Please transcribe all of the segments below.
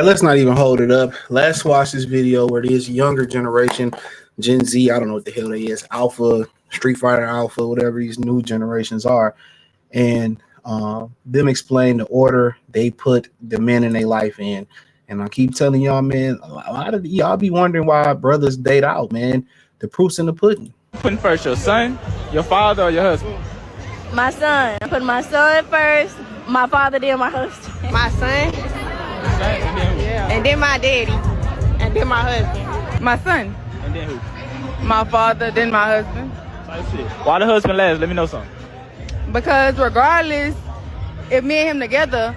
right, let's not even hold it up. Let's watch this video where this younger generation, Gen Z, I don't know what the hell they is, Alpha, Street Fighter Alpha, whatever these new generations are, and them explain the order they put the men in their life in. And I keep telling y'all, man, a lot of y'all be wondering why brothers date out, man. The proof's in the pudding. Putting first your son, your father, or your husband? My son. I put my son first, my father, then my husband. My son, and then my daddy, and then my husband. My son. And then who? My father, then my husband. Why the husband last? Let me know something. Because regardless if me and him together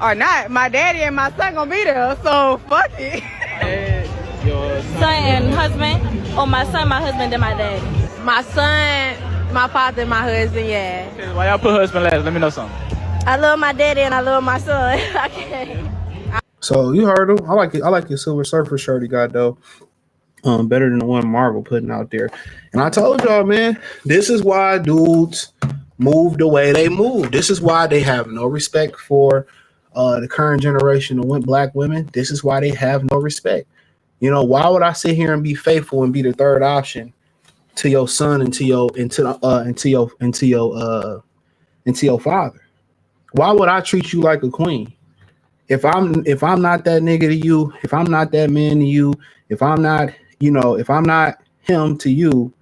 or not, my daddy and my son gonna be there. So fuck it. And your Son and husband, or my son, my husband, then my daddy. My son, my father, and my husband. Yeah. Okay, why y'all put husband last? Let me know something. I love my daddy and I love my son. I can't. So you heard him. I like it. I like your Silver Surfer shirt he got though. Better than the one Marvel putting out there. And I told y'all, man, this is why dudes move the way they move. This is why they have no respect for the current generation of black women. This is why they have no respect. You know, why would I sit here and be faithful and be the third option to your son and to your father? Why would I treat you like a queen? If I'm not that nigga to you, if I'm not that man to you, if I'm not, if I'm not him to you,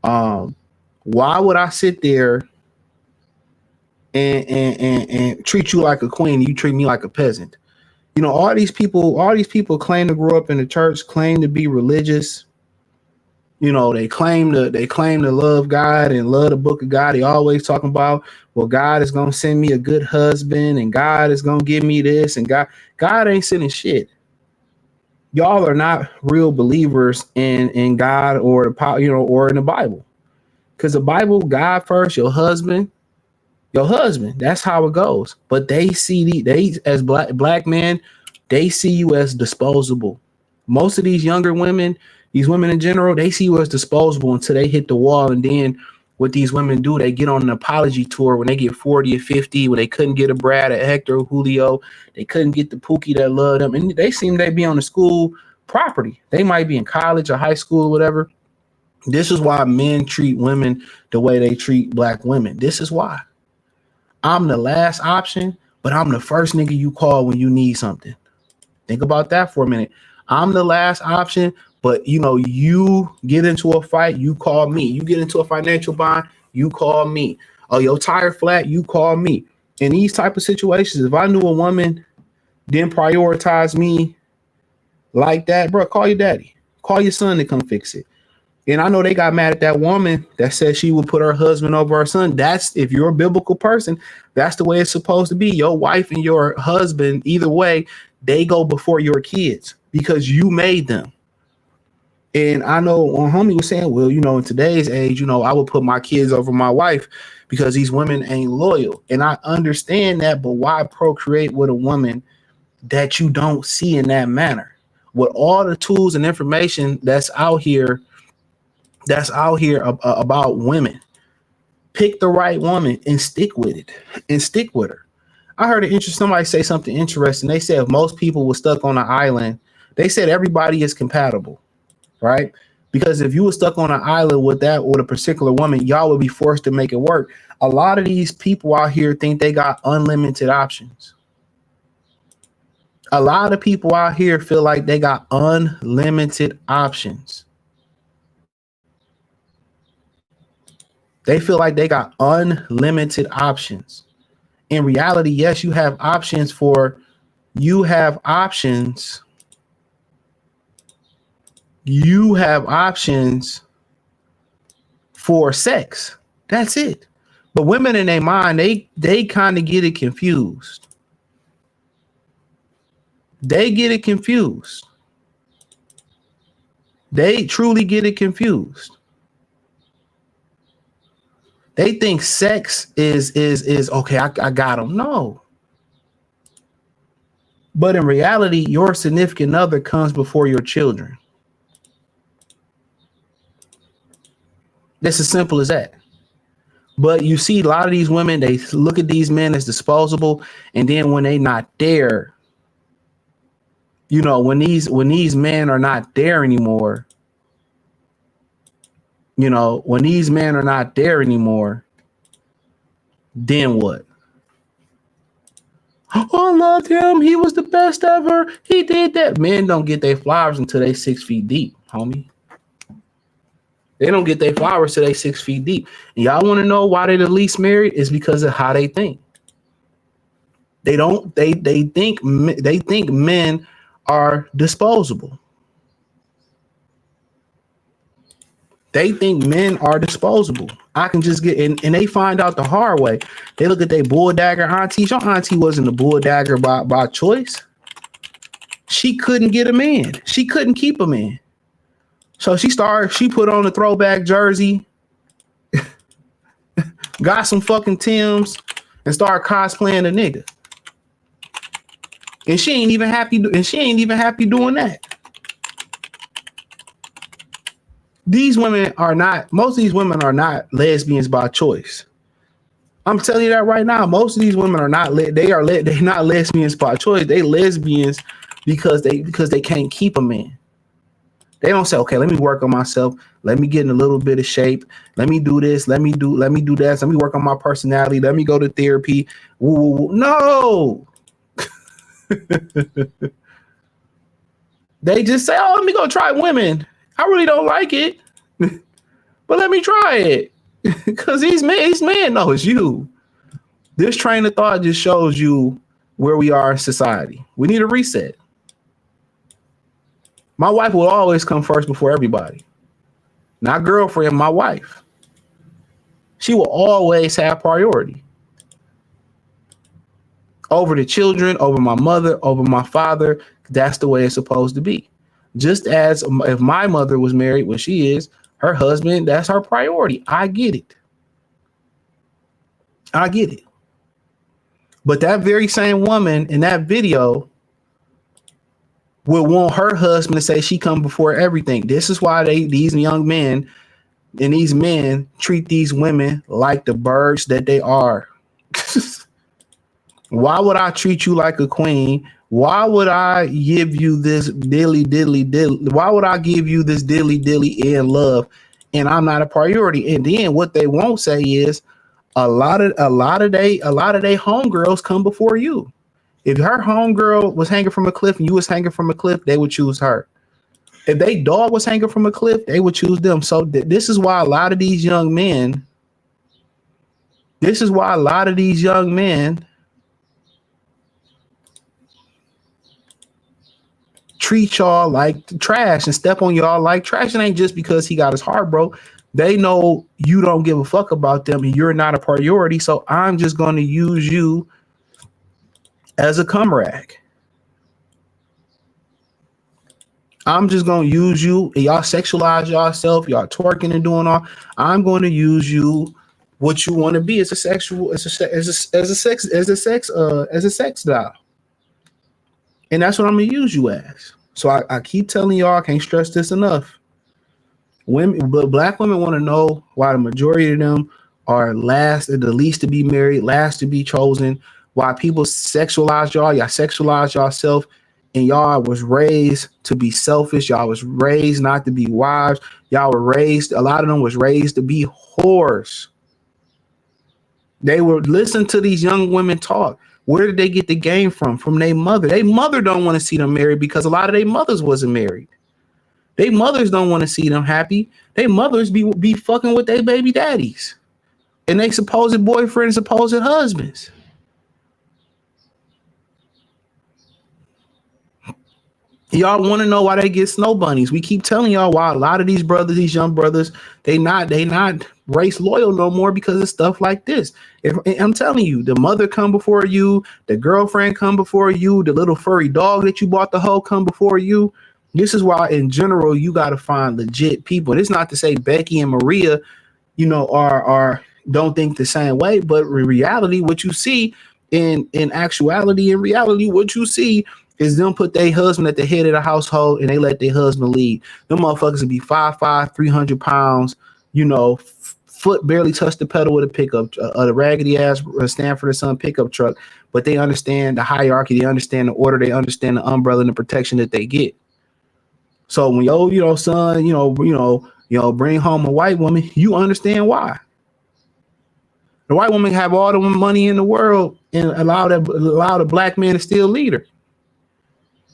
why would I sit there and treat you like a queen and you treat me like a peasant? You know, all these people claim to grow up in the church, claim to be religious. You know, they claim to love God and love the book of God. They always talking about, well, God is gonna send me a good husband and God is gonna give me this, and God ain't sending shit. Y'all are not real believers in God or or in the Bible. Because the Bible, God first, your husband, that's how it goes. But they see as black men, they see you as disposable. Most of these younger women, these women in general, they see you as disposable until they hit the wall. And then what these women do, they get on an apology tour when they get 40 or 50, when they couldn't get a Brad, a Hector, or Julio. They couldn't get the Pookie that loved them. And they seem they be on the school property. They might be in college or high school or whatever. This is why men treat women the way they treat black women. This is why. I'm the last option, but I'm the first nigga you call when you need something. Think about that for a minute. I'm the last option, but you get into a fight, you call me. You get into a financial bind, you call me. Oh, your tire flat, you call me. In these type of situations, if I knew a woman didn't prioritize me like that, bro, call your daddy. Call your son to come fix it. And I know they got mad at that woman that said she would put her husband over her son. That's, if you're a biblical person, that's the way it's supposed to be. Your wife and your husband, either way, they go before your kids because you made them. And I know homie was saying, well, in today's age, I would put my kids over my wife because these women ain't loyal. And I understand that, but why procreate with a woman that you don't see in that manner? With all the tools and information that's out here about women, pick the right woman and stick with it and stick with her. I heard somebody say something interesting. They said if most people were stuck on an island, they said everybody is compatible, right? Because if you were stuck on an island with a particular woman, y'all would be forced to make it work. A lot of these people out here think they got unlimited options. A lot of people out here feel like they got unlimited options. They feel like they got unlimited options. In reality, yes, you have options for sex. That's it. But women in their mind, they kind of get it confused. They get it confused. They truly get it confused. They think sex is okay. I got them. No. But in reality, your significant other comes before your children. It's as simple as that. But you see a lot of these women, they look at these men as disposable. And then when they not there, You know, when these men are not there anymore, you know, when these men are not there anymore, then what? Oh, I loved him. He was the best ever. He did that. Men don't get their flowers until they 6 feet deep, homie. They don't get their flowers till they 6 feet deep. And y'all want to know why they're the least married? Is because of how they think. They think men are disposable. They think men are disposable. I can just get in, and they find out the hard way. They look at their bull dagger aunties. Your auntie wasn't a bull dagger by choice. She couldn't get a man. She couldn't keep a man. So she put on a throwback jersey, got some fucking Timbs, and started cosplaying a nigga. And she ain't even happy doing that. Most of these women are not lesbians by choice. I'm telling you that right now. Most of these women are not they're not lesbians by choice. They lesbians because they can't keep a man. They don't say, okay, let me work on myself. Let me get in a little bit of shape. Let me do this. Let me do that. Let me work on my personality. Let me go to therapy. Woo. No. They just say, oh, let me go try women. I really don't like it, but let me try it. Because these men know it's you. This train of thought just shows you where we are in society. We need a reset. My wife will always come first before everybody. Not girlfriend, my wife. She will always have priority. Over the children, over my mother, over my father. That's the way it's supposed to be. Just as if my mother was married, when she is, her husband, that's her priority. I get it. But that very same woman in that video would want her husband to say she come before everything. This is why these young men and these men treat these women like the birds that they are. Why would I treat you like a queen? Why would I give you this dilly? Why would I give you this dilly in love? And I'm not a priority. And then what they won't say is a lot of they homegirls come before you. If her homegirl was hanging from a cliff and you was hanging from a cliff, they would choose her. If they dog was hanging from a cliff, they would choose them. So this is why a lot of these young men treat y'all like trash and step on y'all like trash. It ain't just because he got his heart broke. They know you don't give a fuck about them and you're not a priority. So I'm just going to use you as a cum rag. I'm just going to use you. Y'all sexualize yourself. Y'all twerking and doing all. I'm going to use you what you want to be as a sex doll. And that's what I'm going to use you as. So I keep telling y'all, I can't stress this enough. But black women want to know why the majority of them are the least to be married, last to be chosen, why people sexualize y'all sexualize yourself, and y'all was raised to be selfish. Y'all was raised not to be wives. A lot of them was raised to be whores. They would listen to these young women talk. Where did they get the game from? From their mother. Their mother don't want to see them married because a lot of their mothers wasn't married. Their mothers don't want to see them happy. Their mothers be fucking with their baby daddies and they supposed boyfriends, supposed husbands. Y'all want to know why they get snow bunnies. We keep telling y'all why a lot of these brothers, these young brothers, they not race loyal no more because of stuff like this. I'm telling you, the mother come before you, the girlfriend come before you, the little furry dog that you bought the hoe come before you. This is why in general you got to find legit people. And it's not to say Becky and Maria, are don't think the same way, but in reality, what you see in reality, what you see is them put their husband at the head of the household and they let their husband lead. Them motherfuckers will be 5'5", 300 pounds, foot barely touch the pedal with a pickup, the raggedy ass Stanford & Son pickup truck. but they understand the hierarchy, they understand the order, they understand the umbrella and the protection that they get. So when your son, bring home a white woman, you understand why. The white woman have all the money in the world and allow the black man to still lead her.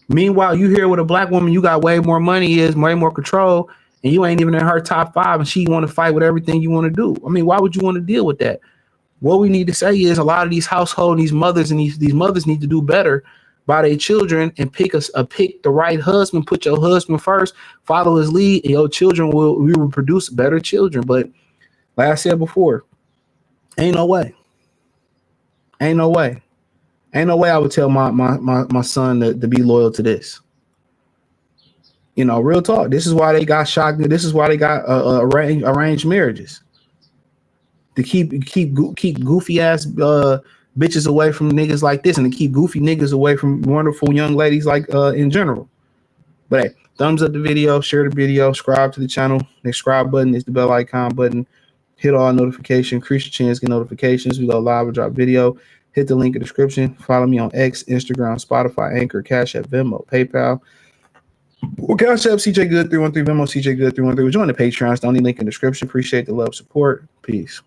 Meanwhile, you here with a black woman, you got way more money, way more control, and you ain't even in her top 5, and she want to fight with everything you want to do. I mean, why would you want to deal with that? What we need to say is a lot of these households, these mothers, and these mothers need to do better by their children and pick the right husband. Put your husband first, follow his lead, and your children will produce better children. But like I said before, ain't no way I would tell my son to be loyal to this. Real talk. This is why they got shocked. This is why they got arranged marriages. To keep goofy ass bitches away from niggas like this, and to keep goofy niggas away from wonderful young ladies like in general. But hey, thumbs up the video, share the video, subscribe to the channel. The subscribe button is the bell icon button. Hit all notifications, increase your chance to get notifications. We go live or drop video. Hit the link in the description. Follow me on X, Instagram, Spotify, Anchor, Cash App, Venmo, PayPal. Well, Cash App, CJ Good 313, Venmo, CJ Good 313. Join the Patreon. It's the only link in the description. Appreciate the love, support. Peace.